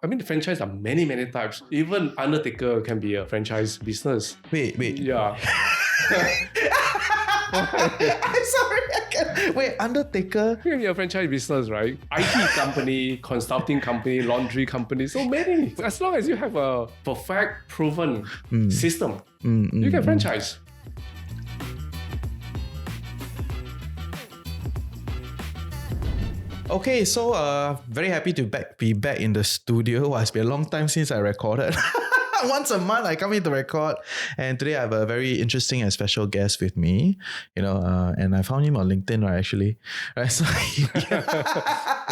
I mean, the franchise are many, many types. Even Undertaker can be a franchise business. Wait. Yeah. I'm sorry. Wait, Undertaker? You can be a franchise business, right? IT company, consulting company, laundry company, so many. As long as you have a perfect, proven system, you can franchise. Okay, so very happy to be back in the studio. It's been a long time since I recorded. Once a month I come in to record, and today I have a very interesting and special guest with me, and I found him on LinkedIn, right? So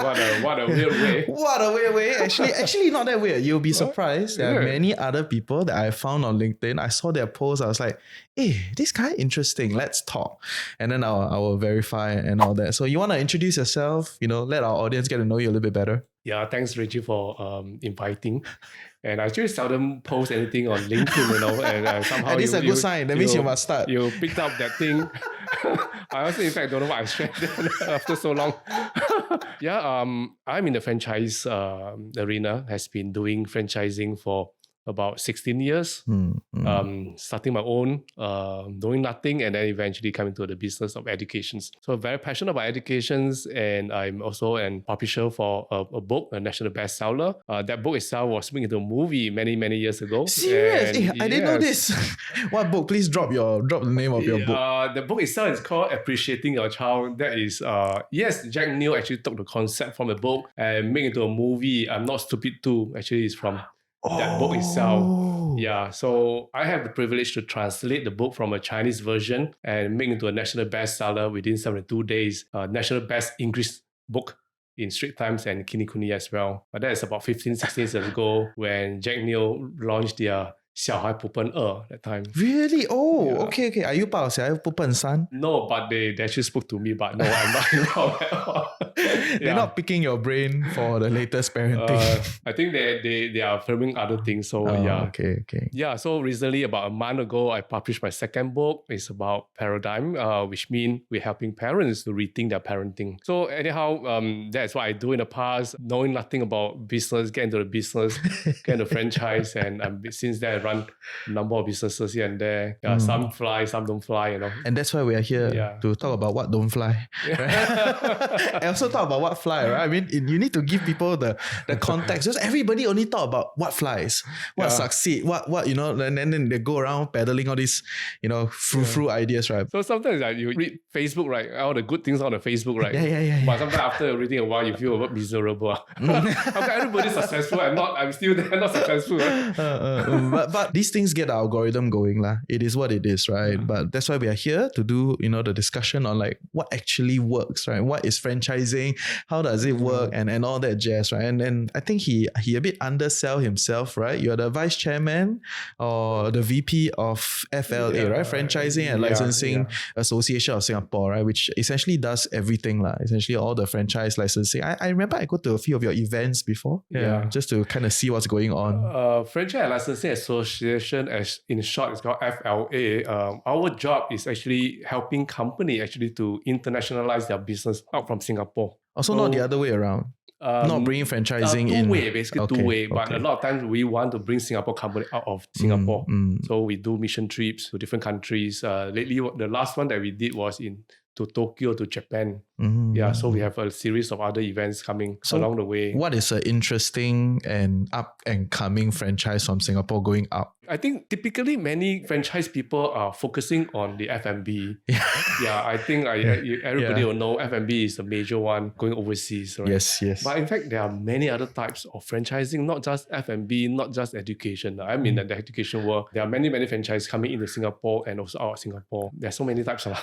What a weird way. What a weird way. Actually not that weird. You'll be surprised. There are many other people that I found on LinkedIn. I saw their posts. I was like, hey, this guy interesting. Let's talk. And then I will verify and all that. So you want to introduce yourself, let our audience get to know you a little bit better? Yeah, thanks Reggie for inviting. And I actually seldom post anything on LinkedIn, and somehow and this is a good sign. That means you must start. You picked up that thing. I also, in fact, don't know what I shared after so long. I'm in the franchise arena. Has been doing franchising for about 16 years. Starting my own, doing nothing, and then eventually coming to the business of educations. So I'm very passionate about educations, and I'm also a publisher for a book, a national bestseller. That book itself was made into a movie many, many years ago. Serious? I didn't know this. What book? Please drop the name of your book. The book itself is called Appreciating Your Child. That is, Jack Neal actually took the concept from the book and made it into a movie. I'm Not Stupid 2 actually is from that book itself. Yeah, so I have the privilege to translate the book from a Chinese version and make it into a national bestseller within 72 days. National best English book in Straits Times and Kinikuni as well. But that is about 15, 16 years ago when Jack Neal launched their 小孩不笨2 that time. Really? Oh, yeah. Okay. Are you part of 小孩不笨3? No, but they actually spoke to me, but no, I'm not involved at all. They're not picking your brain for the latest parenting. I think they are filming other things. So Okay. Yeah, so recently, about a month ago, I published my second book. It's about paradigm, which means we're helping parents to rethink their parenting. So anyhow, that's what I do in the past, knowing nothing about business, get into the business, get into franchise, and since then I run a number of businesses here and there. Some fly, some don't fly, And that's why we are here to talk about what don't fly. Right? And also talk about what fly, right? I mean, you need to give people the context. Because everybody only talk about what flies, what succeed, what and then they go around peddling all these, frou ideas, right? So sometimes you read Facebook, right? All the good things on the Facebook, right? Yeah. But sometimes after reading a while, you feel a bit miserable. How come everybody's successful and I'm still there, not successful? But these things get the algorithm going lah. It is what it is, right? But that's why we are here to do, the discussion on like what actually works, right? What is franchising? How does it work? And all that jazz, right? And I think he a bit undersell himself, right? You're the vice chairman or the VP of FLA, right? Franchising and Licensing Association of Singapore, right? Which essentially does everything lah. Essentially all the franchise licensing. I remember I go to a few of your events before, just to kind of see what's going on. Franchise and Licensing Association, as in short, it's called FLA. Our job is actually helping company actually to internationalize their business out from Singapore. Also, not the other way around. Not bringing franchising in. Two-way. But a lot of times we want to bring Singapore company out of Singapore. So we do mission trips to different countries. Lately, the last one that we did was to Tokyo, to Japan. So we have a series of other events coming along the way. What is an interesting and up and coming franchise from Singapore going up? I think typically many franchise people are focusing on the F&B. I think everybody will know F&B is a major one going overseas, right? Yes. But in fact, there are many other types of franchising, not just F&B, not just education. I mean, the education world, there are many franchises coming into Singapore and also out of Singapore. There are so many types. So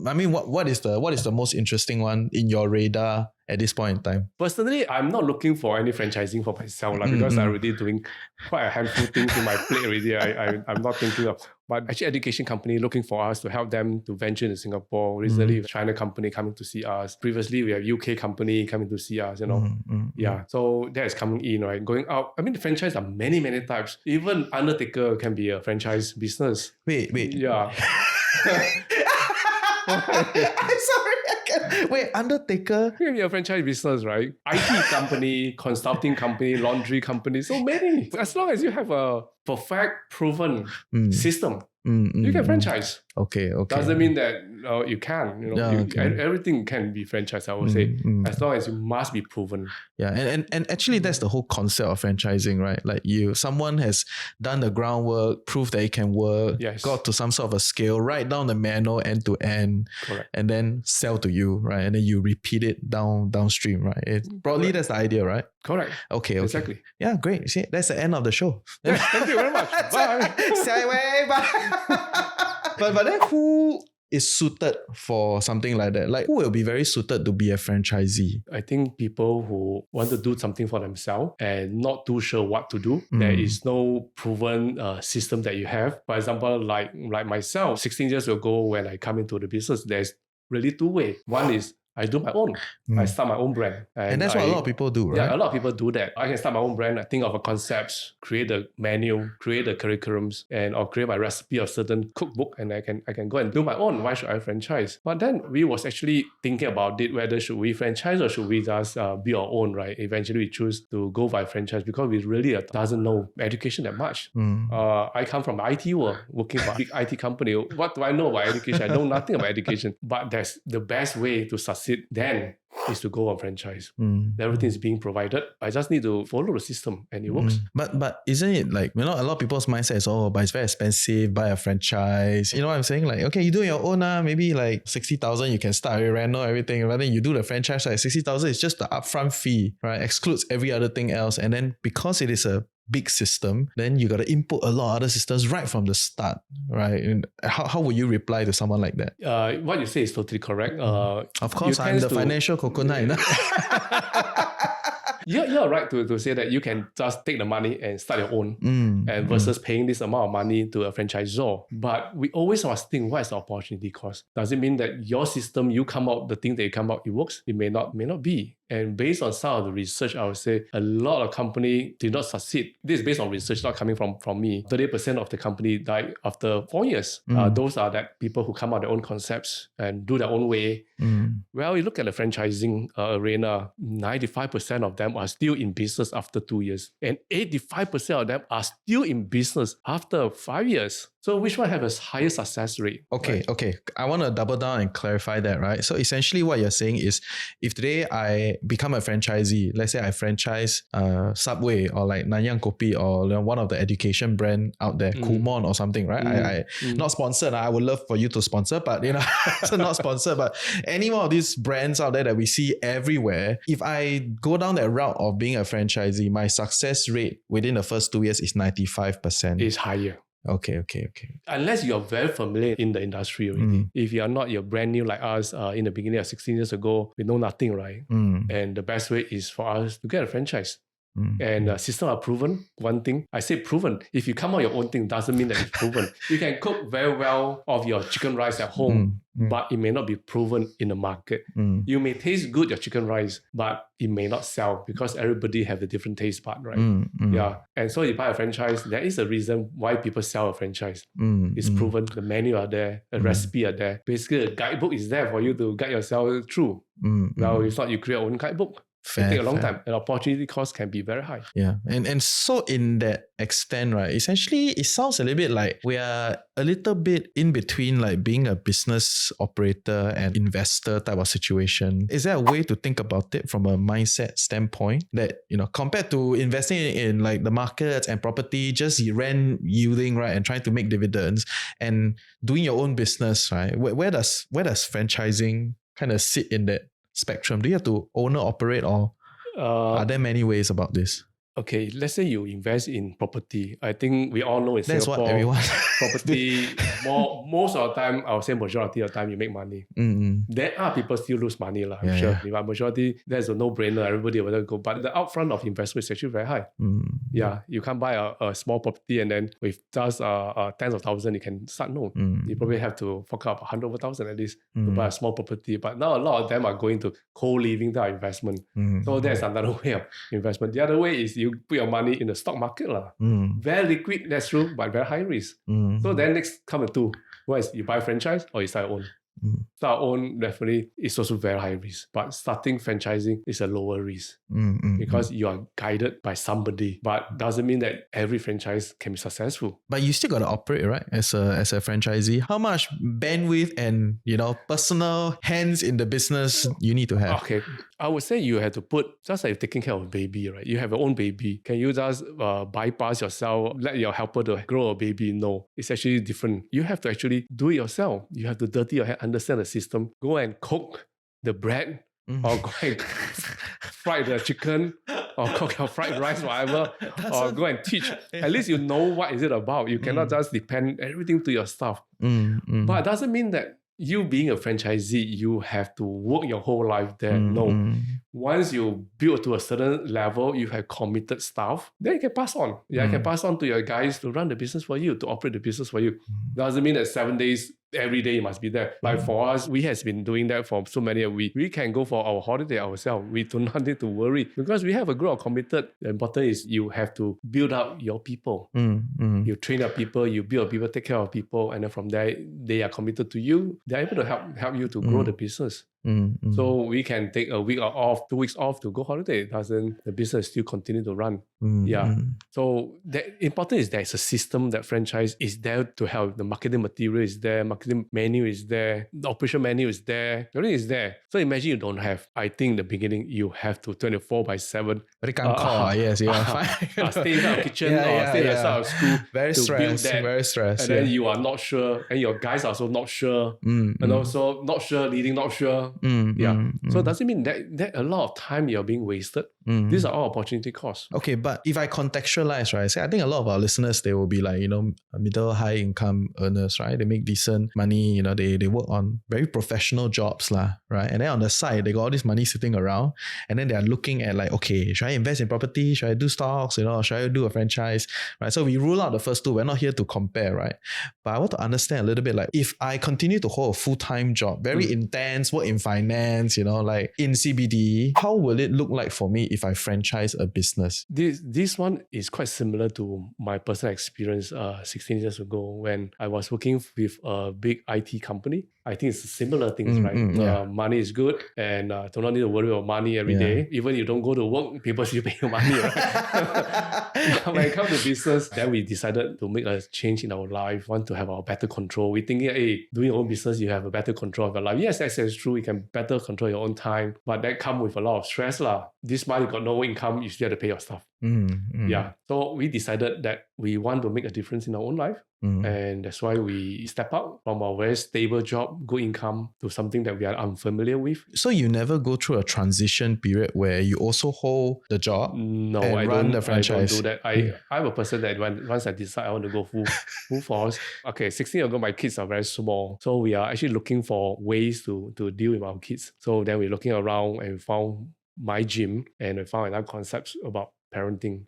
I mean, what is the most interesting one in your radar at this point in time? Personally, I'm not looking for any franchising for myself because I'm already doing quite a handful of things in my plate already. I'm not thinking of. But actually, education company looking for us to help them to venture into Singapore. Recently, China company coming to see us. Previously, we have UK company coming to see us, So that is coming in, right? Going out. I mean, the franchise are many, many types. Even Undertaker can be a franchise business. Wait. Yeah. I'm sorry. Wait, undertaker? You can be a franchise business, right? IT company, consulting company, laundry company, so many. As long as you have a perfect, proven system, you can franchise. Okay. Doesn't mean that you can. Everything can be franchised, I would say, as long as you must be proven. Yeah, and actually that's the whole concept of franchising, right? Like someone has done the groundwork, proved that it can work, got to some sort of a scale, write down the manual end to end, correct, and then sell to you, right? And then you repeat it downstream, right? Broadly, that's the idea, right? Correct. Okay. Exactly. Yeah, great. See, that's the end of the show. Yes, thank you very much. Bye. But then who is suited for something like that? Like, who will be very suited to be a franchisee? I think people who want to do something for themselves and not too sure what to do. There is no proven system that you have. For example, like myself, 16 years ago when I come into the business, there's really two ways. One is I do my own. I start my own brand. And that's what a lot of people do, right? Yeah, a lot of people do that. I can start my own brand. I think of a concept, create a menu, create the curriculums, or create my recipe of certain cookbook, and I can go and do my own. Why should I franchise? But then we was actually thinking about it, whether should we franchise or should we just be our own, right? Eventually we choose to go by franchise because we really doesn't know education that much. I come from the IT world, working for a big IT company. What do I know about education? I know nothing about education. But that's the best way to succeed then is to go on franchise. Everything is being provided. I just need to follow the system and it works. But isn't it like, a lot of people's mindset is, but it's very expensive, buy a franchise. You know what I'm saying? Like, okay, you do your own, maybe like 60,000, you can start your rental, everything. But then you do the franchise, like 60,000 is just the upfront fee, right? Excludes every other thing else. And then because it is a big system, then you got to input a lot of other systems right from the start, right? And how would you reply to someone like that? What you say is totally correct. Of course, I'm the financial coconut. You're right to say that you can just take the money and start your own and versus paying this amount of money to a franchisor. But we always must think, what is the opportunity cost? Does it mean that your system, you come out, the thing that you come out, it works? It may not be. And based on some of the research, I would say a lot of companies did not succeed. This is based on research, not coming from me. 30% of the company died after 4 years. Those are that people who come out their own concepts and do their own way. Well, you look at the franchising arena, 95% of them are still in business after 2 years. And 85% of them are still in business after 5 years. So which one have a higher success rate? Okay. I want to double down and clarify that, right? So essentially what you're saying is, if today I become a franchisee, let's say I franchise Subway or like Nanyang Kopi or one of the education brand out there, Kumon or something, right? I not sponsored. I would love for you to sponsor, but so not sponsored, but any one of these brands out there that we see everywhere, if I go down that route of being a franchisee, my success rate within the first 2 years is 95%. It's higher. Okay. Unless you're very familiar in the industry already. If you're not, you're brand new like us in the beginning of 16 years ago, we know nothing, right? And the best way is for us to get a franchise. And systems are proven. One thing, I say proven. If you come out your own thing, doesn't mean that it's proven. You can cook very well of your chicken rice at home, but it may not be proven in the market. You may taste good, your chicken rice, but it may not sell because everybody have a different taste bud, right? Yeah. And so you buy a franchise, there is a reason why people sell a franchise. It's proven, the menu are there, the recipe are there. Basically, a guidebook is there for you to guide yourself through. Now, if not, you create your own guidebook. It take a long time. And opportunity cost can be very high. Yeah. And so in that extent, right, essentially it sounds a little bit like we are a little bit in between like being a business operator and investor type of situation. Is there a way to think about it from a mindset standpoint that, compared to investing in like the markets and property, just rent yielding, right, and trying to make dividends, and doing your own business, right? Where does franchising kind of sit in that spectrum? Do you have to own or operate, or are there many ways about this? Okay, let's say you invest in property. I think we all know in That's Singapore, what everyone property, most of the time, I would say majority of the time you make money. There are people still lose money, I'm sure. But majority, there's a no-brainer. Everybody will go. But the upfront of investment is actually very high. Yeah, you can't buy a small property and then with just tens of thousands, you can start. No, you probably have to fork up 100,000 at least to buy a small property. But now a lot of them are going to co-living type investment. So there's another way of investment. The other way is you put your money in the stock market. Very liquid, that's true, but very high risk. So then next come the two. One is you buy franchise or you start your own. Start our own, definitely, is also very high risk. But starting franchising is a lower risk because you are guided by somebody. But doesn't mean that every franchise can be successful. But you still got to operate, right? As a franchisee, how much bandwidth and personal hands in the business you need to have? Okay, I would say you have to put, just like taking care of a baby, right? You have your own baby. Can you just bypass yourself, let your helper to grow a baby? No, it's actually different. You have to actually do it yourself. You have to dirty your hand, understand the system, go and cook the bread, or go and fry the chicken, or cook your fried rice, whatever, or go and teach. At least you know what is it about. You cannot just depend everything to your staff. But it doesn't mean that you being a franchisee, you have to work your whole life there. No. Once you build to a certain level, you have committed staff, then you can pass on. Yeah, you can pass on to your guys to run the business for you, to operate the business for you. Doesn't mean that 7 days, every day you must be there. Like for us, we has been doing that for so many years. We can go for our holiday ourselves. We do not need to worry because we have a group of committed. The important is you have to build up your people. You train your people, you build your people, take care of people, and then from there, they are committed to you. They're able to help you to grow the business. So we can take a week off, 2 weeks off to go holiday. The business still continue to run. So the important is there's a system that franchise is there to help. The marketing material is there, marketing menu is there, the operation menu is there, everything is there. So imagine you don't have. I think in the beginning you have to 24/7. Yes, you are stay inside the kitchen or stay inside of school. Very stressed. Very stressed. And then you are not sure, and your guys are also not sure, and also not sure, leading not sure. So does it mean that a lot of time you're being wasted? These are all opportunity costs. Okay, but if I contextualize, right, I think a lot of our listeners, they will be like, middle high income earners, right? They make decent money, they work on very professional jobs, right? And then on the side, they got all this money sitting around, and then they are looking at like, okay, should I invest in property? Should I do stocks? Or should I do a franchise? Right? So we rule out the first two. We're not here to compare, right? But I want to understand a little bit, like, if I continue to hold a full-time job, very intense, work in finance, like in CBD, how will it look like for me if I franchise a business? This one is quite similar to my personal experience 16 years ago when I was working with a big IT company. I think it's similar things, right? Money is good and do not need to worry about money every day. Even you don't go to work, people still pay you money, right? When it comes to business, then we decided to make a change in our life, want to have our better control. We thinking, hey, doing your own business, you have a better control of your life. Yes, that is true. You can better control your own time, but that comes with a lot of stress. This month you got no income, you still have to pay your stuff. So we decided that we want to make a difference in our own life. And that's why we step out from a very stable job, good income, to something that we are unfamiliar with. So you never go through a transition period where you also hold the job? No, and I run don't. The franchise. I don't do that. I'm a person that once I decide I want to go full force. Okay, 16 years ago, my kids are very small. So we are actually looking for ways to deal with our kids. So then we're looking around and we found my gym and we found another concepts about parenting.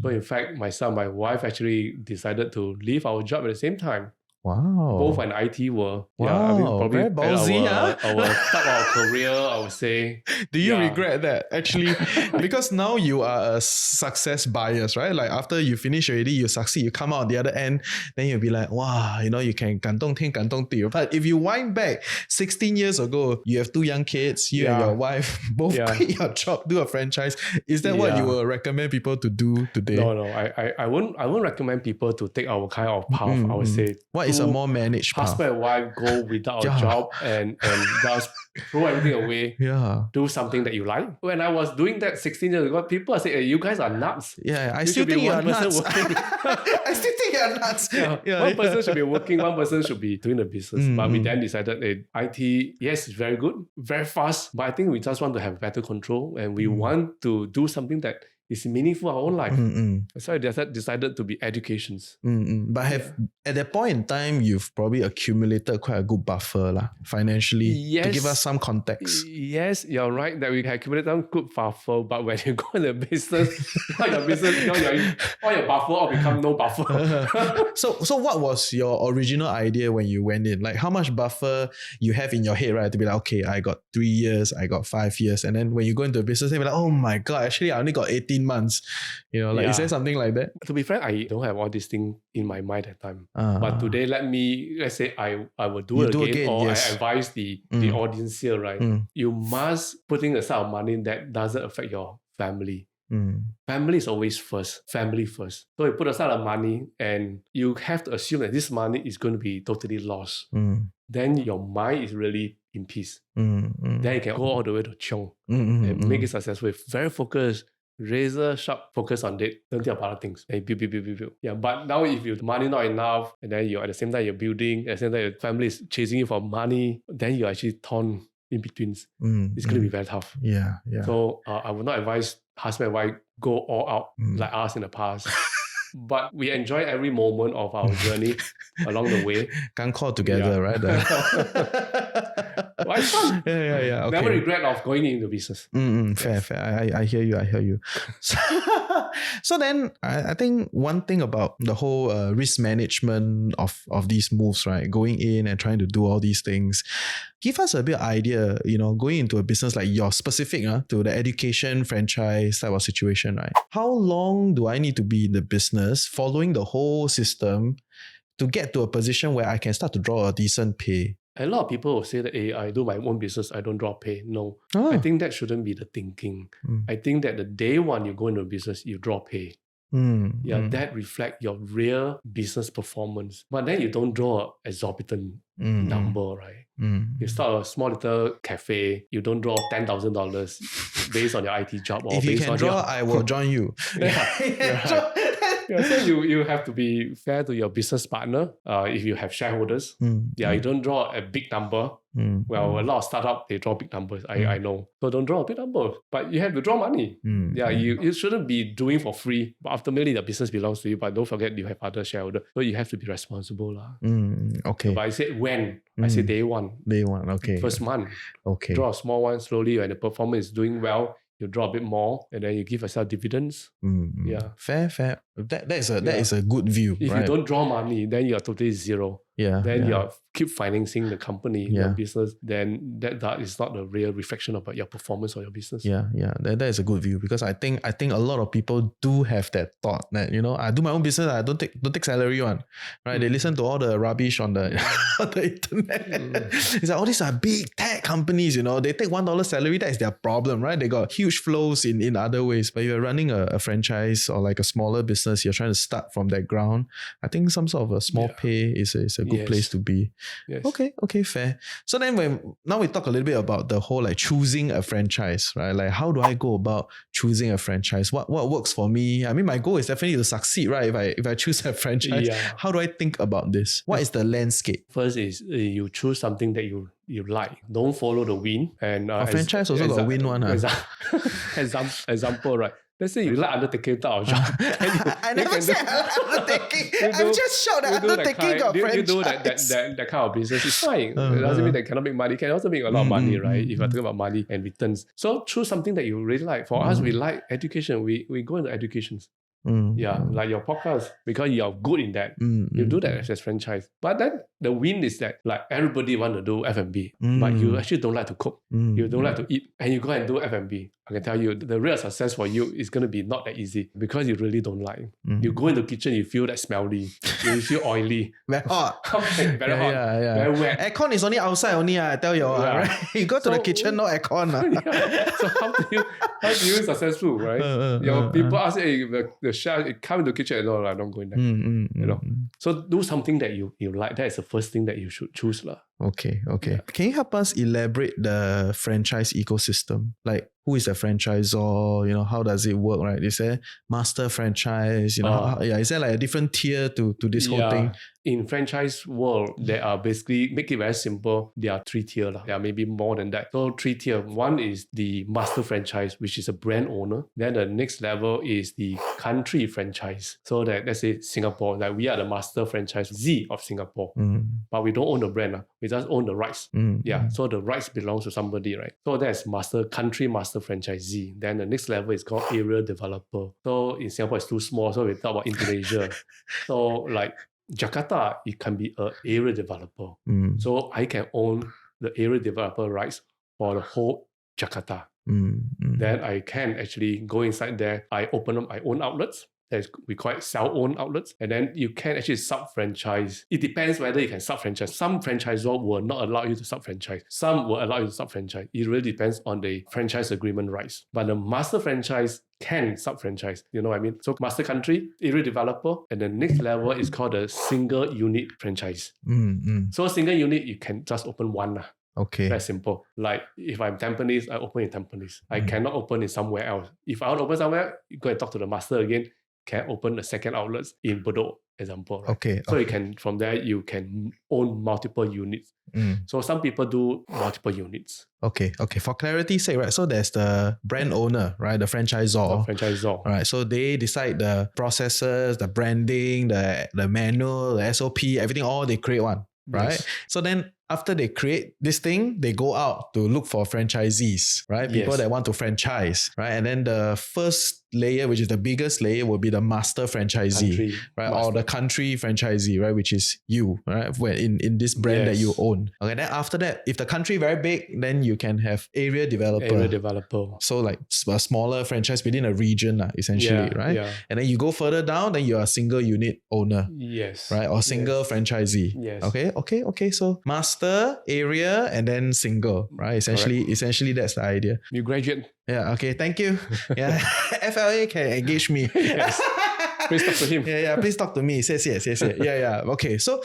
So in fact, my wife actually decided to leave our job at the same time. Wow. Both in IT world. Wow. Probably very ballsy, our top of our career, I would say. Do you regret that actually? Because now you are a success bias, right? Like after you finish already, you succeed, you come out the other end, then you'll be like, wow, you can 感动天感动地. But if you wind back 16 years ago, you have 2 young kids, you and your wife both quit your job, do a franchise. Is that what you will recommend people to do today? No. I won't recommend people to take our kind of path. I would say what is a more managed path? Husband and wife go without a job and just throw everything away. Do something that you like. When I was doing that 16 years ago, people say, hey, you guys are nuts. I still think you're nuts. I still think you're nuts. One person should be working, one person should be doing the business. But we then decided that IT, yes, it's very good, very fast. But I think we just want to have better control and we want to do something that is meaningful in our own life. So I decided to be educations. But at that point in time, you've probably accumulated quite a good buffer financially to give us some context. Yes, you're right that we accumulated some good buffer. But when you go in the business, all your buffer all become no buffer. So what was your original idea when you went in? Like how much buffer you have in your head, right? To be like, okay, I got 3 years, I got 5 years. And then when you go into a business, you'll be like, oh my God, actually I only got 18 18 months. You know, like, is there something like that? To be frank, I don't have all these things in my mind at the time. But today, let's say I will do it again, or I advise the audience here, right? You must putting aside money that doesn't affect your family. Family is always first. Family first. So you put aside the money and you have to assume that this money is going to be totally lost. Then your mind is really in peace. Then you can go all the way to Chiong and make it successful. Very focused, razor sharp focus on it. Don't think about other things. And build. Yeah, but now if your money not enough, and then you're at the same time you're building, at the same time your family is chasing you for money, then you're actually torn in between. It's going to be very tough. Yeah. So I would not advise husband and wife go all out like us in the past. But we enjoy every moment of our journey along the way. Can't call together, right? Well, it's fun. Yeah. Okay. Never regret of going into business. Fair. I hear you. So then, I think one thing about the whole risk management of these moves, right? Going in and trying to do all these things. Give us a bit of idea, going into a business like yours, specific to the education franchise type of situation, right? How long do I need to be in the business, following the whole system, to get to a position where I can start to draw a decent pay? A lot of people will say that, hey, I do my own business, I don't draw pay. No, I think that shouldn't be the thinking. I think that the day one you go into a business, you draw pay. That reflect your real business performance. But then you don't draw an exorbitant number, right? You start a small little cafe, you don't draw $10,000 based on your IT job. Or if you can draw, I will join you. So you have to be fair to your business partner. If you have shareholders, you don't draw a big number. Well, a lot of startups, they draw big numbers. I know. So don't draw a big number. But you have to draw money. You shouldn't be doing for free. But ultimately, the business belongs to you. But don't forget, you have other shareholders. So you have to be responsible. Okay. But I said when? I said day one. Day one, okay. First month. Okay. Draw a small one slowly. When the performance is doing well, you draw a bit more, and then you give yourself dividends. Fair. That is a good view. If you don't draw money, then you're totally zero. Then you keep financing the company, your business. Then that is not the real reflection about your performance or your business. That is a good view, because I think a lot of people do have that thought that I do my own business. I don't take salary one, right? They listen to all the rubbish on the on the internet. It's like all these are big tech companies. They take $1 salary. That is their problem, right? They got huge flows in other ways. But you're running a franchise or like a smaller business, you're trying to start from that ground. I think some sort of a small pay is a good place to be. Okay, fair. So then now we talk a little bit about the whole like choosing a franchise, right? Like, how do I go about choosing a franchise? What works for me? I mean, my goal is definitely to succeed, right? If I choose a franchise, how do I think about this? What is the landscape? First is you choose something that you like. Don't follow the wind. And franchise also got a win one. Example, right? Let's say you like undertaking type of job. I never said I like undertaking. I'm just shocked that undertaking got franchise. You do that kind of business, it's fine. It doesn't mean that cannot make money. You can also make a lot of money, right? If you're talking about money and returns. So choose something that you really like. For us, we like education. We go into educations. Like your podcast, because you're good in that. You do that as franchise. But then the win is that like everybody want to do F&B, but you actually don't like to cook. You don't like to eat, and you go and do F&B. I can tell you, the real success for you is going to be not that easy, because you really don't like. You go into the kitchen, you feel that smelly, you feel oily. Very hot. Very hot. Very wet. Aircon is only outside only, I tell you. Right? You go to the kitchen, no aircon. So how do you successful, right? Your people ask, hey, the chef, come into the kitchen, no, I don't go in there. So do something that you like. That is the first thing that you should choose. Okay. Can you help us elaborate the franchise ecosystem? Like, who is the franchisor? How does it work, right? Is there master franchise? Is there like a different tier to this whole thing? In franchise world, there are basically, make it very simple, there are 3 tiers. There are maybe more than that. So 3 tiers. One is the master franchise, which is a brand owner. Then the next level is the country franchise. So that, let's say Singapore, like we are the master franchisee of Singapore. But we don't own the brand. We just own the rights. So the rights belongs to somebody, right? So that's country master franchisee. Then the next level is called area developer. So in Singapore, it's too small. So we talk about Indonesia. So like Jakarta, it can be an area developer. So I can own the area developer rights for the whole Jakarta. then I can actually go inside there. I open up my own outlets. We call it sell-own outlets. And then you can actually sub-franchise. It depends whether you can sub-franchise. Some franchisor will not allow you to sub-franchise. Some will allow you to sub-franchise. It really depends on the franchise agreement rights. But the master franchise can sub-franchise. You know what I mean? So master country, area developer, and the next level is called a single unit franchise. So a single unit, you can just open one. Okay. Very simple. Like if I'm Tampines, I open in Tampines. I cannot open in somewhere else. If I want to open somewhere, you go and talk to the master again. Can open a second outlet in Bedok, example. Right? Okay. So you can, from there, you can own multiple units. So some people do multiple units. Okay. For clarity's sake, right? So there's the brand owner, right? The franchisor. All right. So they decide the processes, the branding, the manual, the SOP, everything, all they create one. Right. Yes. So then after they create this thing, they go out to look for franchisees, right? People that want to franchise, right? And then the first layer, which is the biggest layer, will be the master franchisee, right? Or the country franchisee, right? Which is you, right? Where in this brand that you own. Okay. Then after that, if the country very big, then you can have area developer. So like a smaller franchise within a region, essentially, right? Yeah. And then you go further down, then you're a single unit owner. Yes. Right? Or single franchisee. Yes. Okay. So master, area, and then single, right? Essentially that's the idea. You graduate. Yeah, okay, thank you. Yeah, FLA can engage me. Yes. Please talk to him. Yeah, please talk to me. Yes. Yeah. Okay, so,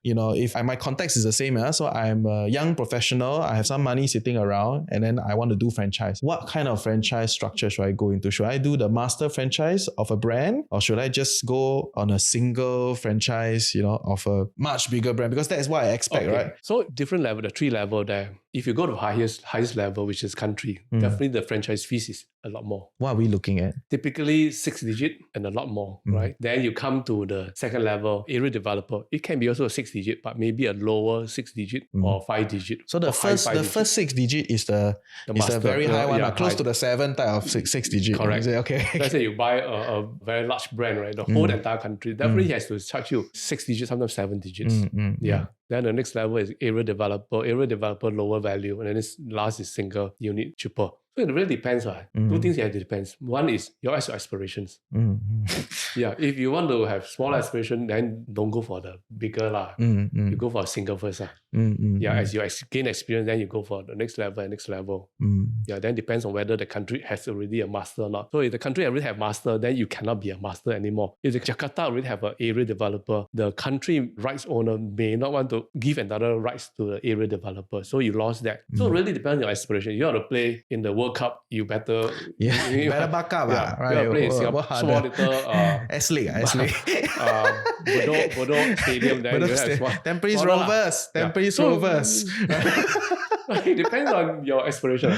if my context is the same, so I'm a young professional, I have some money sitting around, and then I want to do franchise. What kind of franchise structure should I go into? Should I do the master franchise of a brand, or should I just go on a single franchise, of a much bigger brand? Because that is what I expect, right? So different level, the 3 level there. If you go to highest level, which is country, definitely the franchise fees is a lot more. What are we looking at? Typically 6 digit and a lot more, right? Then you come to the second level, area developer. It can be also a 6 digit, but maybe a lower 6 digit or 5 digit. So the first 6 digit is the very high one, close to the 7 type of 6 digit. Correct. Okay. Let's say you buy a very large brand, right? The whole entire country definitely has to charge you 6 digits, sometimes 7 digits. Then the next level is area developer lower value, and then this last is single unit cheaper. So it really depends. 2 things you have to depend. One is your aspirations. Yeah, if you want to have smaller aspiration, then don't go for the bigger. You go for a single first. Yeah, as you gain experience, then you go for the next level. Yeah, then depends on whether the country has already a master or not. So if the country already have master, then you cannot be a master anymore. If the Jakarta already have an area developer, the country rights owner may not want to give another rights to the area developer. So you lost that. So it really depends on your aspiration. You want to play in the World Cup, you better better back up. Right? Play in Singapore, small little S-League. Bedok Stadium. Then you have Tampines Rovers. It depends on your aspiration.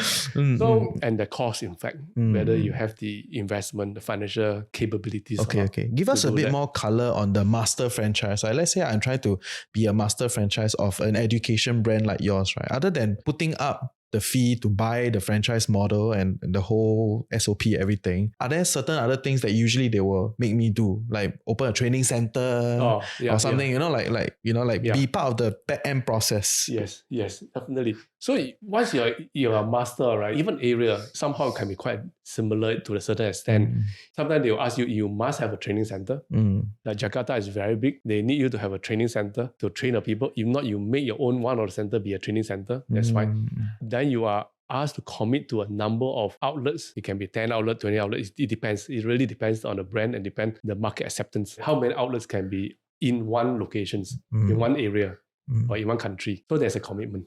And the cost, in fact, whether you have the investment, the financial capabilities. Okay. Give us a bit more color on the master franchise. Let's say I'm trying to be a master franchise of an education brand like yours, right? Other than putting up the fee to buy the franchise model and the whole SOP, everything, are there certain other things that usually they will make me do, like open a training center or something? Be part of the back end process. Yes, definitely. So once you're a master, right? Even area somehow can be quite similar to a certain extent. Sometimes they will ask you must have a training center. Like Jakarta is very big. They need you to have a training center to train the people. If not, you make your own one or the center be a training center. That's fine. Then you are asked to commit to a number of outlets. It can be 10 outlets, 20 outlets. It depends. It really depends on the brand and depends the market acceptance. How many outlets can be in one locations, in one area, or in one country. So there's a commitment.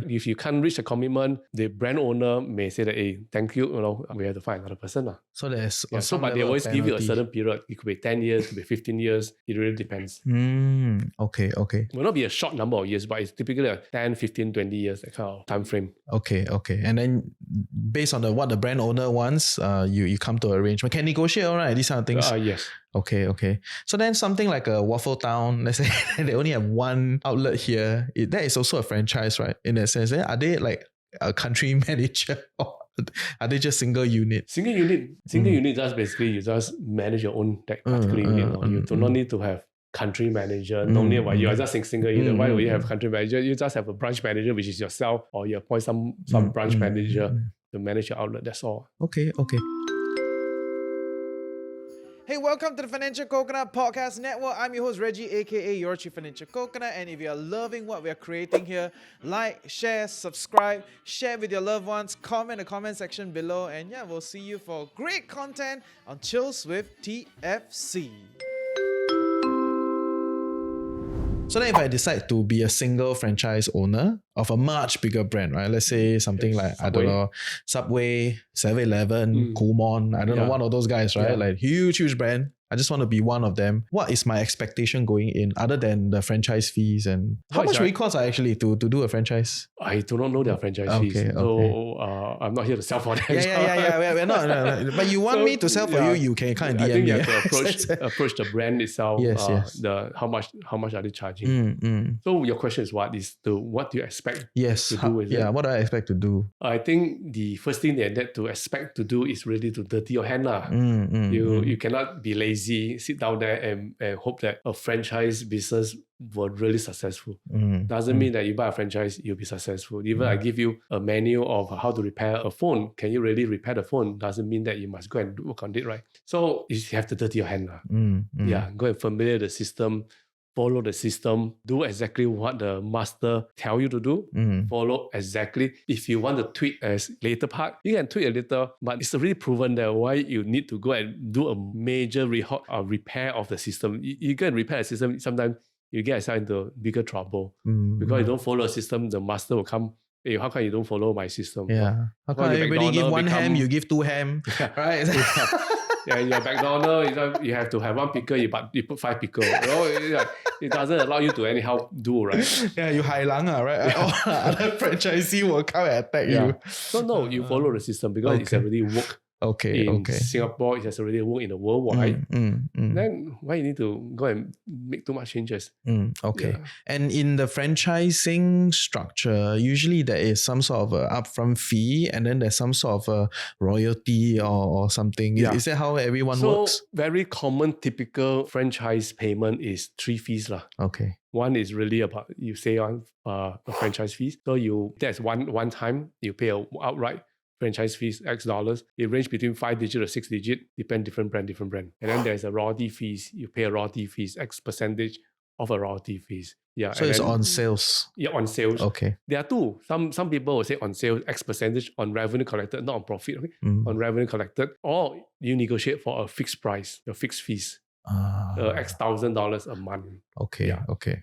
If you can't reach a commitment, the brand owner may say that, hey, thank you, we have to find another person. So there's but they always give you a certain period. It could be 10 years, it could be 15 years. It really depends. Okay. It will not be a short number of years, but it's typically 10, 15, 20 years, that kind of time frame. Okay. And then based on what the brand owner wants, you come to arrangement. Can negotiate, all right? These kind of things. Yes. Okay. So then something like a Waffle Town, let's say they only have one outlet here. That is also a franchise, right? In that sense, are they like a country manager or are they just single unit? Single unit, just basically you just manage your own particular unit. You do not need to have country manager. No need why you are just single unit. Why would you have country manager? You just have a branch manager, which is yourself, or you appoint some branch manager to manage your outlet. That's all. Okay. Hey, welcome to the Financial Coconut Podcast Network. I'm your host, Reggie, aka your Chief Financial Coconut. And if you're loving what we're creating here, like, share, subscribe, share with your loved ones, comment in the comment section below. And yeah, we'll see you for great content on Chills with TFC. So then if I decide to be a single franchise owner of a much bigger brand, right? Let's say something like, I don't know, Subway, 7-Eleven, Kumon, I don't know, one of those guys, right? Yeah. Like huge brand. I just want to be one of them. What is my expectation going in other than the franchise fees? And how much will it cost actually to do a franchise? I do not know their franchise fees. So I'm not here to sell for them. Yeah. We're not. But you want me to sell for you, you can kind of DM I think me. you have to approach the brand itself. Yes. How much are they charging? So your question is what do you expect to do with it? What do I expect to do? I think the first thing they need to expect to do is really to dirty your hand. You cannot be lazy, sit down there and hope that a franchise business will really successful. Doesn't mean that you buy a franchise, you'll be successful. Even I give you a manual of how to repair a phone. Can you really repair the phone? Doesn't mean that you must go and work on it, right? So you have to dirty your hand. Go and familiar the system, follow the system, do exactly what the master tell you to do, follow exactly. If you want to tweak a later part, you can tweak a little, but it's already proven that why you need to go and do a major repair of the system. You go and repair the system, sometimes you get yourself into bigger trouble because you don't follow a system, the master will come, hey, how come you don't follow my system? Yeah. How come everybody give one ham, you give two ham? Right? Yeah, in your McDonald's, you have to have one pickle, but you put 5 pickle. It doesn't allow you to anyhow do, right? Yeah, you hai lang, right? Other franchisee will come and attack you. So no, you follow the system because it's already worked. In Singapore, it has already worked in the worldwide. Then why you need to go and make too much changes? And in the franchising structure, usually there is some sort of a upfront fee and then there's some sort of a royalty or something. Is that how everyone works? So very common, typical franchise payment is 3 fees. One is really about, you say on a franchise fees. So that's one time you pay outright franchise fees, X dollars. It range between 5 digit or 6 digit, depend different brand. And then there's a royalty fees. You pay a royalty fees, X percentage of a royalty fees. Yeah. So it's on sales. Yeah, on sales. Okay. There are two. Some people will say on sales, X percentage on revenue collected, not on profit. On revenue collected. Or you negotiate for a fixed price, your fixed fees. X $1,000 a month. Okay.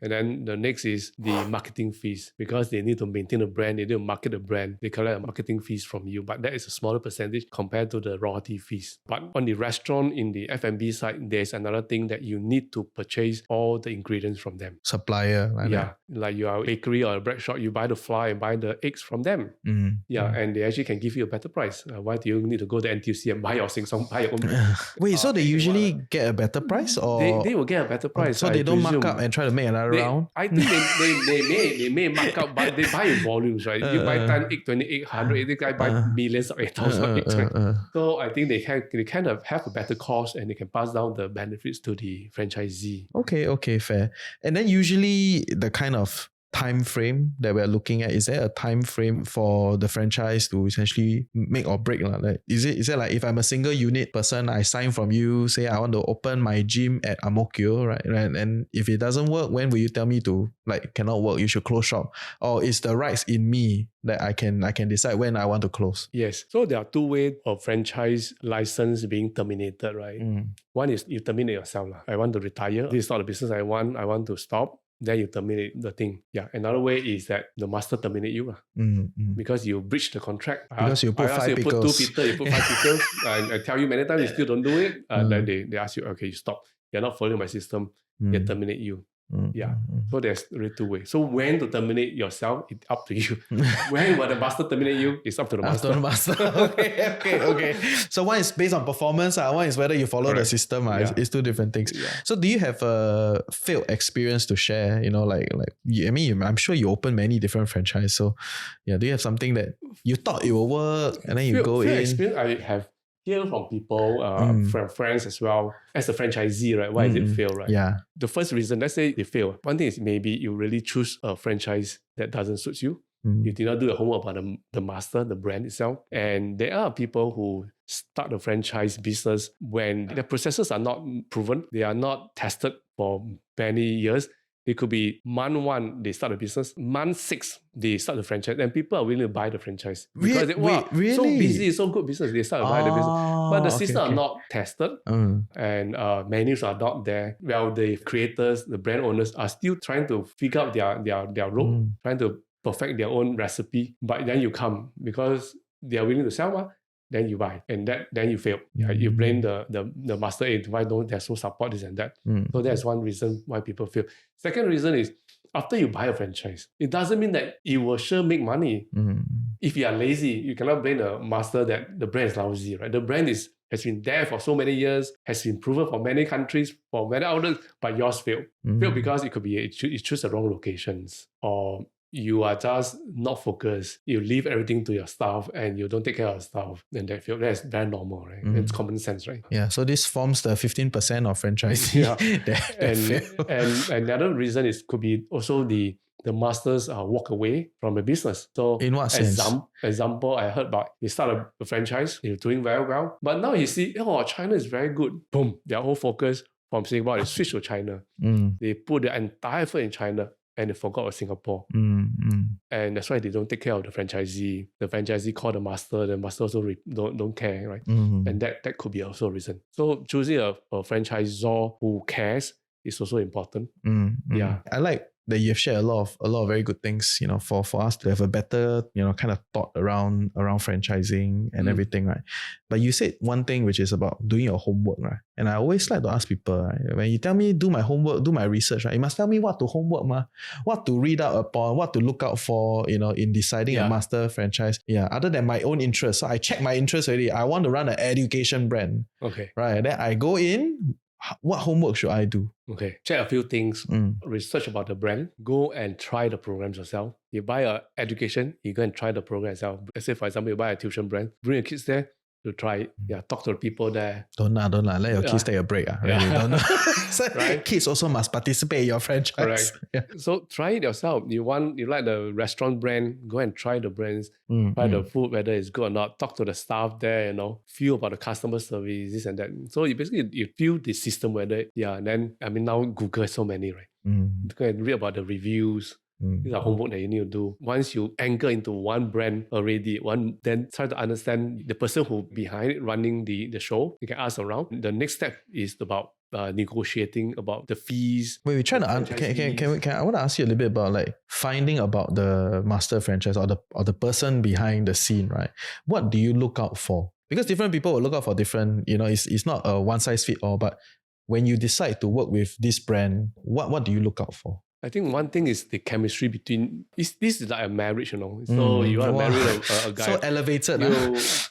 And then the next is the marketing fees, because they need to maintain a brand, they need to market the brand, they collect marketing fees from you, but that is a smaller percentage compared to the royalty fees. But on the restaurant, in the F&B side, there's another thing that you need to purchase all the ingredients from them. Supplier. Like you are a bakery or a bread shop, you buy the flour and buy the eggs from them. And they actually can give you a better price. Why do you need to go to NTUC and buy your Sing Song, buy your own? Wait, so they usually get a better price? Or they will get a better price. So they don't mark up and try to make another round? I think they may mark up, but they buy in volumes, right? You buy 10 egg, 20 egg, 100 egg, the guy buy millions of 8,000 eggs, right? So I think they kind of have a better cost and they can pass down the benefits to the franchisee. Okay, fair. And then usually the kind of time frame that we're looking at, is there a time frame for the franchise to essentially make or break? Like, is it like if I'm a single unit person, I sign from you, say I want to open my gym at Ang Mo Kio, right? And if it doesn't work, when will you tell me to, like, cannot work, you should close shop? Or is the rights in me that I can decide when I want to close? Yes. So there are two ways of franchise license being terminated, right? One is you terminate yourself. I want to retire. This is not the business I want to stop. Then you terminate the thing. Yeah. Another way is that the master terminate you because you breach the contract. Because you put 5 pickles. You put 2 pickles, you put 5 pickles. I tell you many times, you still don't do it. Then they ask you, okay, you stop. You're not following my system. They terminate you. So there's really two ways. So when to terminate yourself, it's up to you. When will the master terminate you, it's up to the master. Okay. So one is based on performance, one is whether you follow the system. It's two different things. So do you have a failed experience to share? You know, I'm sure you open many different franchises. So do you have something that you thought it will work and then you go in? Experience I have hear from people, from friends as well, as a franchisee, right? Why did it fail, right? Yeah. The first reason, let's say they fail. One thing is maybe you really choose a franchise that doesn't suit you. You did not do your homework about the master, the brand itself. And there are people who start a franchise business when the processes are not proven, they are not tested for many years. It could be month 1, they start a business. Month 6, they start the franchise. And people are willing to buy the franchise. Because Wait, really? so busy, so good business, they start to buy the business. But the systems are not tested. And menus are not there. Well, the creators, the brand owners are still trying to figure out their role, trying to perfect their own recipe. But then you come, because they are willing to sell, then you buy, and then you fail. You blame the master, why don't there's no support, this and that. So that's one reason why people fail. Second reason is, after you buy a franchise, it doesn't mean that it will sure make money. If you are lazy, you cannot blame the master that the brand is lousy, right? The brand has been there for so many years, has been proven for many countries, for many outlets, but yours failed. Failed because it could be you choose the wrong locations, or you are just not focused. You leave everything to your staff and you don't take care of your staff. Then that fail. That's very normal, right? It's common sense, right? Yeah. So this forms the 15% of franchisee. And another reason could be also the masters walk away from the business. So in what sense? Example, I heard about he started a franchise, he's doing very well. But now he see, China is very good. Boom, their whole focus from Singapore, they switch to China. They put their entire effort in China, and they forgot about Singapore. And that's why they don't take care of the franchisee. The franchisee call the master also don't care, right? And that could be also a reason. So choosing a franchisor who cares is also important. Yeah. I like that you've shared a lot of very good things, for us to have a better, kind of thought around franchising and everything, right? But you said one thing, which is about doing your homework, right? And I always like to ask people, right? When you tell me do my homework, do my research, right? You must tell me what to homework, what to read out upon, what to look out for, in deciding a master franchise. Yeah, other than my own interest. So I check my interest already. I want to run an education brand. Okay. Right. Then I go in. What homework should I do? Okay, check a few things. Research about the brand. Go and try the programs yourself. You buy an education, you go and try the program yourself. Let's say, for example, you buy a tuition brand. Bring your kids there to try it. Yeah, talk to the people there. Don't let your kids take a break. Really, don't. So right? Kids also must participate in your franchise. Correct. Yeah. So try it yourself. You like the restaurant brand, go and try the brands. Try the food, whether it's good or not. Talk to the staff there, feel about the customer service, this and that. So you feel the system, whether, and then, now Google has so many, right? You can read about the reviews. These are homework that you need to do. Once you anchor into one brand already, then try to understand the person who behind it running the show. You can ask around. The next step is about negotiating about the fees. Wait, we try to I want to ask you a little bit about like finding about the master franchise or the person behind the scene, right? What do you look out for? Because different people will look out for different, it's not a one size fit all, but when you decide to work with this brand, what do you look out for? I think one thing is the chemistry between. This is like a marriage, So you want to marry a guy. So elevated.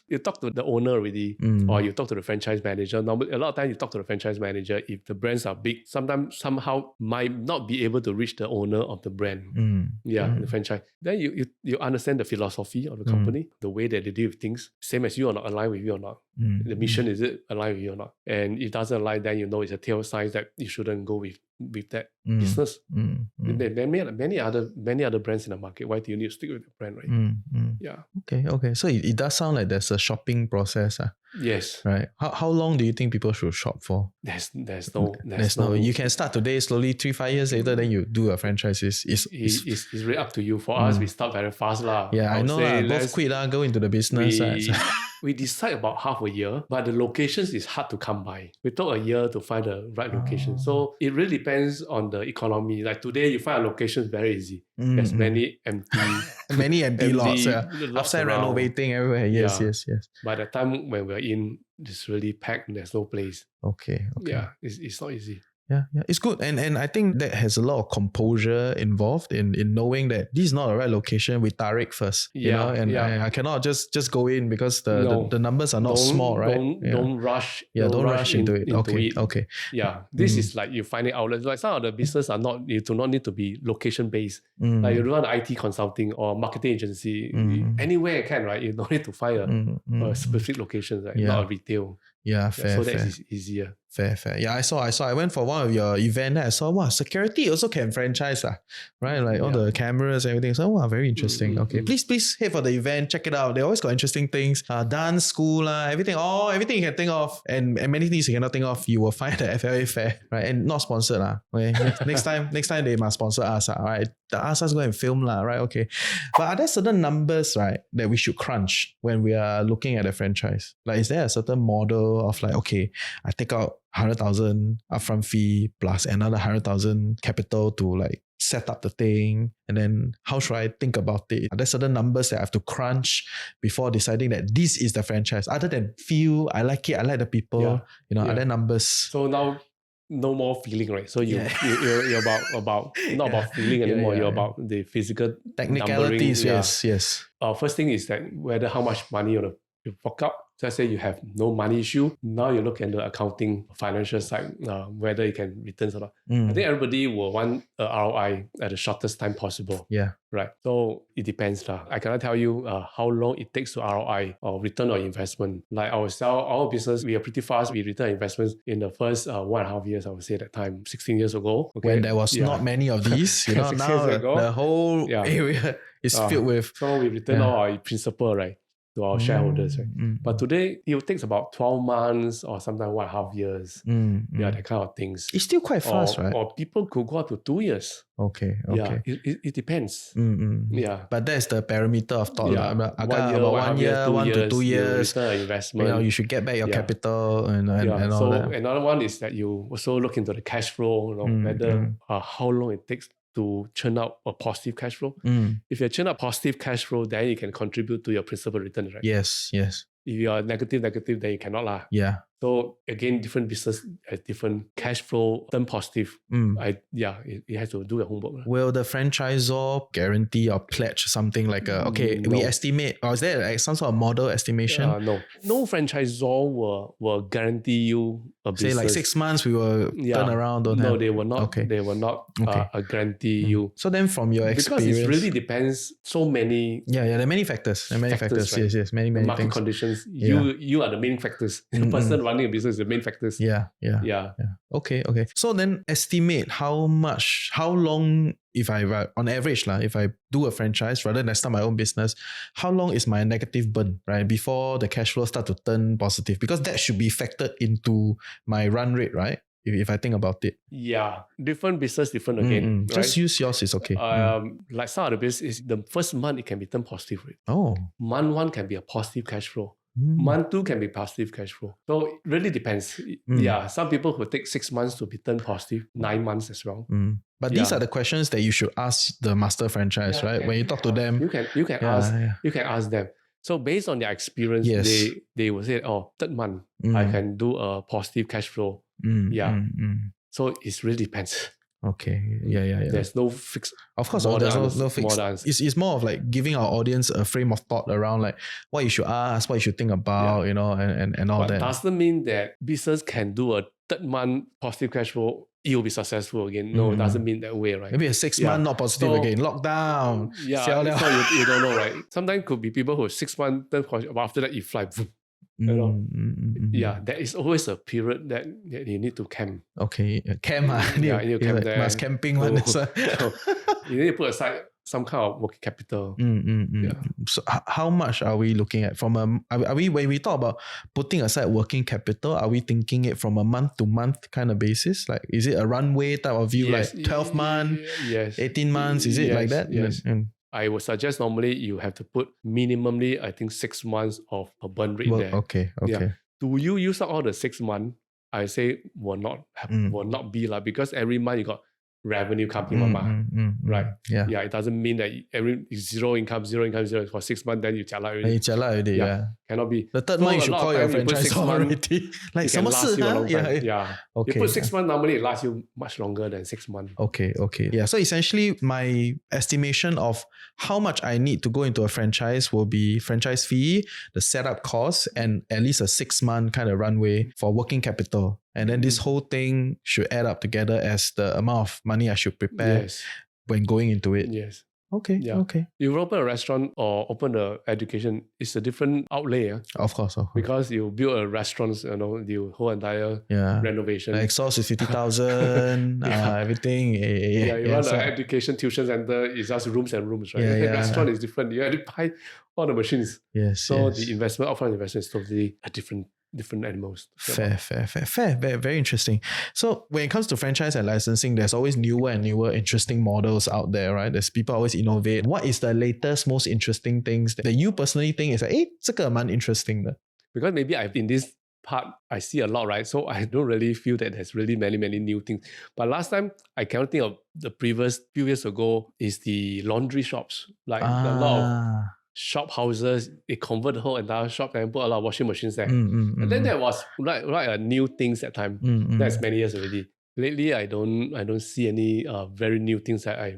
You talk to the owner already, or you talk to the franchise manager. Normally, a lot of times you talk to the franchise manager. If the brands are big, sometimes somehow might not be able to reach the owner of the brand. The franchise. Then you understand the philosophy of the company, the way that they deal with things, same as you or not, aligned with you or not. The mission, is it aligned with you or not? And if it doesn't align, then it's a tail sign that you shouldn't go with that business. There are many other brands in the market. Why do you need to stick with the brand, right? Yeah. Okay. So it does sound like there's a shopping process. Yes. Right. How long do you think people should shop for? There's no. You can start today, slowly 3-5 years later, then you do a franchise. It's really up to you. For us, we start very fast lah. Yeah, I know lah. Both quit lah, go into the business. We decide about half a year, but the locations is hard to come by. We took a year to find the right location. So it really depends on the economy. Like today, you find a location is very easy. There's many empty lots. Outside renovating everywhere. Yes. By the time when we're in, it's really packed. There's no place. Okay. Yeah, it's not easy. Yeah, it's good. And I think that has a lot of composure involved in knowing that this is not the right location. We tarik first, I cannot just go in because the numbers are not small, right? Don't rush. Don't rush into it. Okay. Yeah, this is like you finding outlets. Like some of the business you do not need to be location based. Like you run IT consulting or marketing agency, anywhere you can, right? You don't need to find a specific location, right? Not a retail. Yeah, fair, so fair. that is easier. Fair. Yeah, I saw. I went for one of your event. I saw, wow, security also can franchise, right? Like all the cameras, everything. So, wow, very interesting. Okay, please head for the event. Check it out. They always got interesting things. Dance school, everything you can think of, and many things you cannot think of, you will find at FLA Fair, right? And not sponsored, Okay, next time they must sponsor us, right? Ask us go and film, right? Okay, but are there certain numbers, right, that we should crunch when we are looking at a franchise? Like, is there a certain model of like, okay, I take out 100,000 upfront fee plus another 100,000 capital to like set up the thing, and then how should I think about it? Are there certain numbers that I have to crunch before deciding that this is the franchise? Other than feel, I like it, I like the people, are there numbers? So now no more feeling, right? So you're about not about feeling anymore. You're about the physical technicalities. Yes. First thing is that whether how much money you fork out. So let's say you have no money issue. Now you look at the accounting, financial side, whether you can return or not. I think everybody will want a ROI at the shortest time possible. Yeah. Right. So it depends. I cannot tell you how long it takes to ROI or return on investment. Like our business, we are pretty fast. We return investments in the first 1.5 years, I would say, at that time, 16 years ago. Okay. When there was not many of these, now the whole area is filled with. So we return all our principal, right, to our shareholders, right? But today, it takes about 12 months or sometimes 1.5 years. That kind of things. It's still quite fast, right? Or people could go up to 2 years. Okay. Yeah, it depends. Yeah. But that's the parameter of thought. Yeah. About 1 year, 1 to 2 years. Return investment. You should get back your capital and all so that. Another one is that you also look into the cash flow, whether how long it takes to churn out a positive cash flow. If you churn out positive cash flow, then you can contribute to your principal return, right? Yes. If you are negative, then you cannot lah. Yeah. So again, different business has different cash flow, turn positive. It has to do your homework. Will the franchisor guarantee or pledge something like we estimate, or is there like some sort of model estimation? No franchisor will guarantee you a business. Say like 6 months we will turn around. They will not. Okay. They will not guarantee you. So then, from your experience, because it really depends. So many. There are many factors. Right? Yes. Many market things. Conditions. You are the main factors. The person running a business is the main factors. Yeah. Okay. So then estimate how long, if I on average if I do a franchise rather than start my own business, how long is my negative burn, right, before the cash flow start to turn positive? Because that should be factored into my run rate, right? If I think about it. Yeah. Different business, different again. Right? Just use yours is okay. Like some of the business, the first month it can be turned positive. Right? Oh. Month 1 can be a positive cash flow. Month 2 can be positive cash flow. So it really depends. Yeah, some people who take 6 months to be turned positive, 9 months as well. But these are the questions that you should ask the master franchise, right? When you talk to them, you can ask them. So based on their experience, they will say, third month I can do a positive cash flow. So it really depends. Okay. Yeah. There's no fixed. Of course, there's no fixed. It's more of like giving our audience a frame of thought around like what you should ask, what you should think about, and all that. But doesn't mean that business can do a third month positive cash flow, it will be succeful again. No, it doesn't mean that way, right? Maybe a 6 month not positive again. Lockdown. So you don't know, right? Sometimes could be people who 6 months turn positive, but after that you fly. There is always a period that you need to camp. Okay, camp. You need to camp there. Must camping one. So you need to put aside some kind of working capital. So how much are we looking at from are we when we talk about putting aside working capital, are we thinking it from a month to month kind of basis? Like, is it a runway type of view, like 12 months, 18 months? Is it like that? Yes. I would suggest normally you have to put minimally, I think, 6 months of a burn rate there. Okay. Yeah. Do you use up all the 6 months? I say will not be because every month you got revenue coming, right? Yeah. It doesn't mean that every zero income for 6 months, then you chala already. Cannot be. The third month you should call your franchise already. Like, it can last you a long time. Okay. You put 6 months, normally it lasts you much longer than 6 months. Okay. Yeah. So essentially, my estimation of how much I need to go into a franchise will be franchise fee, the setup cost, and at least a 6 month kind of runway for working capital. And then this whole thing should add up together as the amount of money I should prepare when going into it. Yes. Okay. Yeah. Okay. You open a restaurant or open a education, it's a different outlay. Of course. Because you build a restaurant, you whole entire renovation. The exhaust is 50,000. Everything. You run an education tuition center, it's just rooms and rooms, right? Restaurant is different. You have to buy all the machines. So the upfront investment is totally a different animals. Fair. Very, very interesting. So when it comes to franchise and licensing, there's always newer and newer interesting models out there, right? There's people always innovate. What is the latest, most interesting things that you personally think is like, 这个蛮 interesting 的? Because maybe in this part, I see a lot, right? So I don't really feel that there's really many, many new things. But last time, I cannot think of the previous few years ago is the laundry shops. Like a lot of shop houses, they convert the whole entire shop and put a lot of washing machines there. And then there was like a new things that time. That's many years already. Lately, I don't see any very new things that I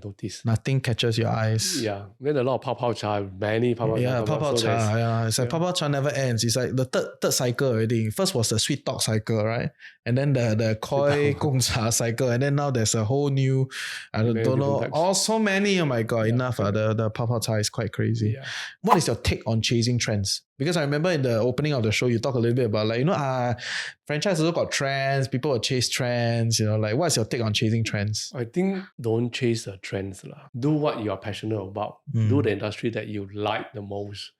notice. Nothing catches your eyes. Yeah, then a lot of pao cha, many pao cha. Yeah, pao cha. Yeah, it's like pao cha never ends. It's like the third cycle already. First was the sweet talk cycle, right? And then the koi gong cha cycle, and then now there's a whole new. I don't know. Oh, so many. Oh my god, enough. The pao cha is quite crazy. Yeah. What is your take on chasing trends? Because I remember in the opening of the show, you talk a little bit about franchise also got trends. People will chase trends. What's your take on chasing trends? I think don't chase the trends. Do what you are passionate about. Do the industry that you like the most.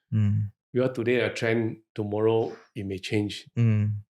Because today a trend, tomorrow it may change.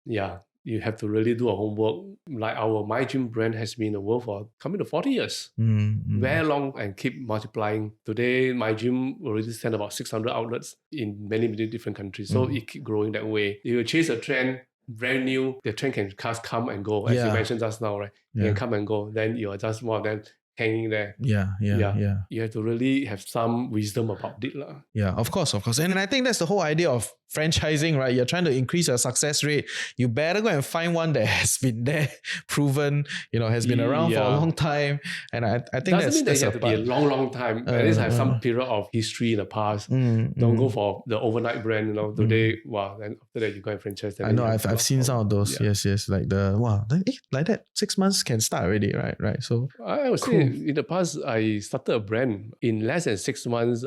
Yeah. You have to really do a homework. Like our My Gym brand has been in the world for coming to 40 years. Very long and keep multiplying. Today, My Gym already send about 600 outlets in many, many different countries. So it keep growing that way. If you chase a trend, brand new, the trend can just come and go. As you mentioned just now, right? It can come and go. Then you are just one of them hanging there. Yeah. You have to really have some wisdom about it. Yeah, of course. And I think that's the whole idea of franchising, right? You're trying to increase your success rate. You better go and find one that has been there, proven, has been around for a long time. And I think doesn't mean that you have to be a long time. At least have some period of history in the past. Don't go for the overnight brand, today, then after that you go and franchise them. I know, I've seen some of those. Yes. Like like that 6 months can start already, right? So I would say in the past, I started a brand in less than 6 months.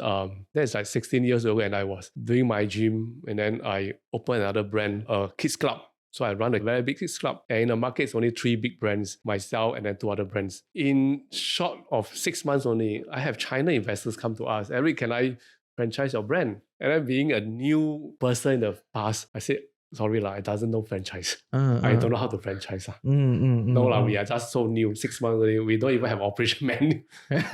That's like 16 years ago, and I was doing My Gym, and then I opened another brand, a kids club. So I run a very big kids club, and in the market, it's only 3 big brands, myself and then 2 other brands. In short of 6 months only, I have China investors come to us. Eric, can I franchise your brand? And then being a new person in the past, I said, sorry, it doesn't know franchise. I don't know how to franchise. No, we are just so new. 6 months already. We don't even have operation menu.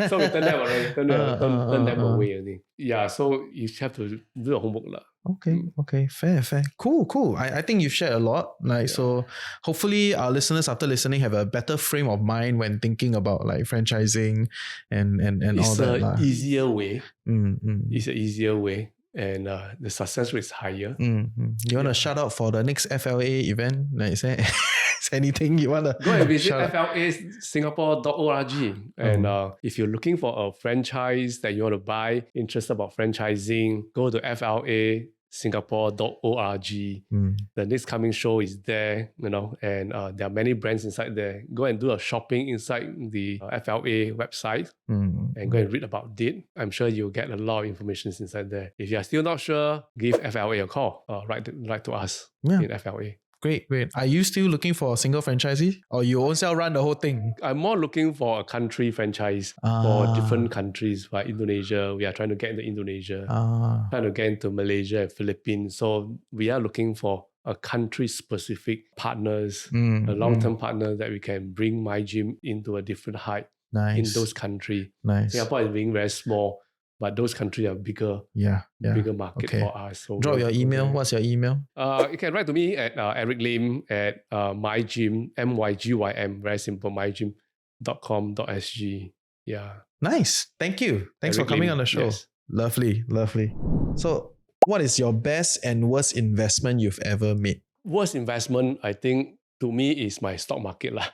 So we turn them away. Yeah, so you have to do the homework. Okay. Fair. Cool. I think you've shared a lot. So hopefully our listeners after listening have a better frame of mind when thinking about franchising and all that. It's an easier way. It's an easier way. And the success rate is higher. You want to shout out for the next FLA event? Is there anything you want to go and visit flasingapore.org. And if you're looking for a franchise that you want to buy, interested about franchising, go to flasingapore.org. The next coming show is there, and there are many brands inside there. Go and do a shopping inside the FLA website and go and read about it. I'm sure you'll get a lot of information inside there. If you're still not sure, give FLA a call. Write to us in FLA. Great. Are you still looking for a single franchisee, or you also run the whole thing? I'm more looking for a country franchise for different countries. Like Indonesia, we are trying to get into Indonesia. Trying to get into Malaysia and Philippines. So we are looking for a country-specific partners, a long-term partner that we can bring My Gym into a different height in those countries. Singapore is being very small, but those countries are bigger. Bigger market for us. So drop your email. What's your email? You can write to me at Eric Lim at mygym, MYGYM, very simple, mygym.com.sg. Yeah. Nice. Thank you. Thanks Eric for coming Lim, on the show. yes. Lovely. So what is your best and worst investment you've ever made? Worst investment, I think, to me, is my stock market. I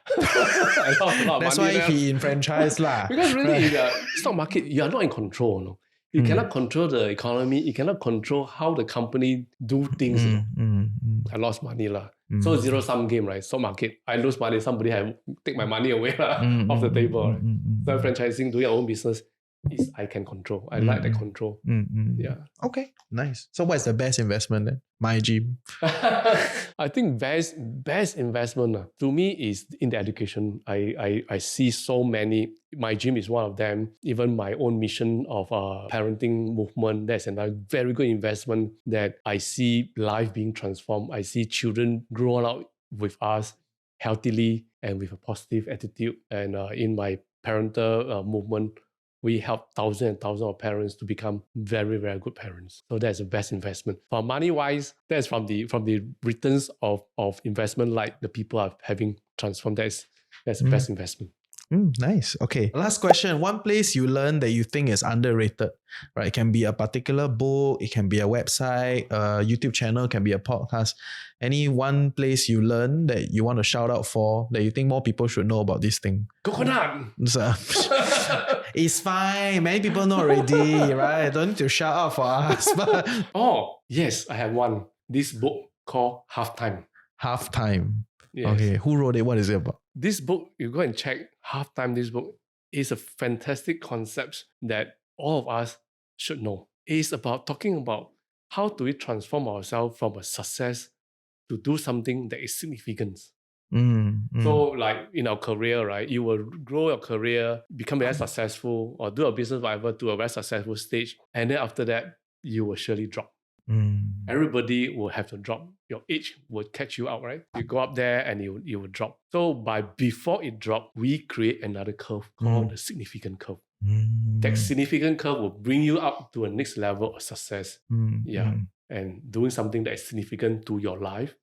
lost a lot of That's money why he in franchise. Because really, in the stock market, you are not in control. No? You cannot control the economy. You cannot control how the company do things. I lost money. So zero-sum game, right? Stock market. I lose money. Somebody have take my money away off the table. Right? So franchising, doing your own business, is I can control. I like the control. Yeah. Okay, nice. So what's the best investment then? My gym. I think best investment to me is in the education. I see so many. My gym is one of them. Even my own mission of parenting movement, that's another very good investment that I see life being transformed. I see children growing up with us healthily and with a positive attitude. And in my parental movement, we help thousands and thousands of parents to become very, very good parents. So that's the best investment. For money wise, that's from the returns of investment, like the people are having transformed. That's the best investment. Nice. Okay. Last question. One place you learn that you think is underrated, right? It can be a particular book, it can be a website, a YouTube channel, it can be a podcast. Any one place you learn that you want to shout out for that you think more people should know about this thing? Coconut. So, it's fine. Many people know already, right? Don't need to shout out for us. But oh, yes, I have one. This book called Halftime. Halftime. Yes. Okay. Who wrote it? What is it about? This book, you go and check Halftime. This book is a fantastic concept that all of us should know. It's about talking about how do we transform ourselves from a success to do something that is significant. So like in our career, right, you will grow your career, become very successful, or do a business, whatever, to a very successful stage. And then after that, you will surely drop. Everybody will have to drop. Your age will catch you out, right? You go up there and you will drop. So before it drop, we create another curve called the significant curve. That significant curve will bring you up to a next level of success. And doing something that is significant to your life,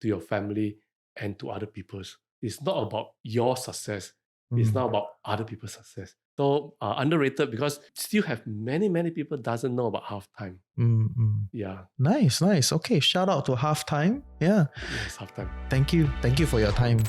to your family, and to other people's. It's not about your success. It's not about other people's success. So underrated because still have many people doesn't know about Halftime. Yeah. Nice. Okay. Shout out to Halftime. Yeah. Yes, Halftime. Thank you for your time.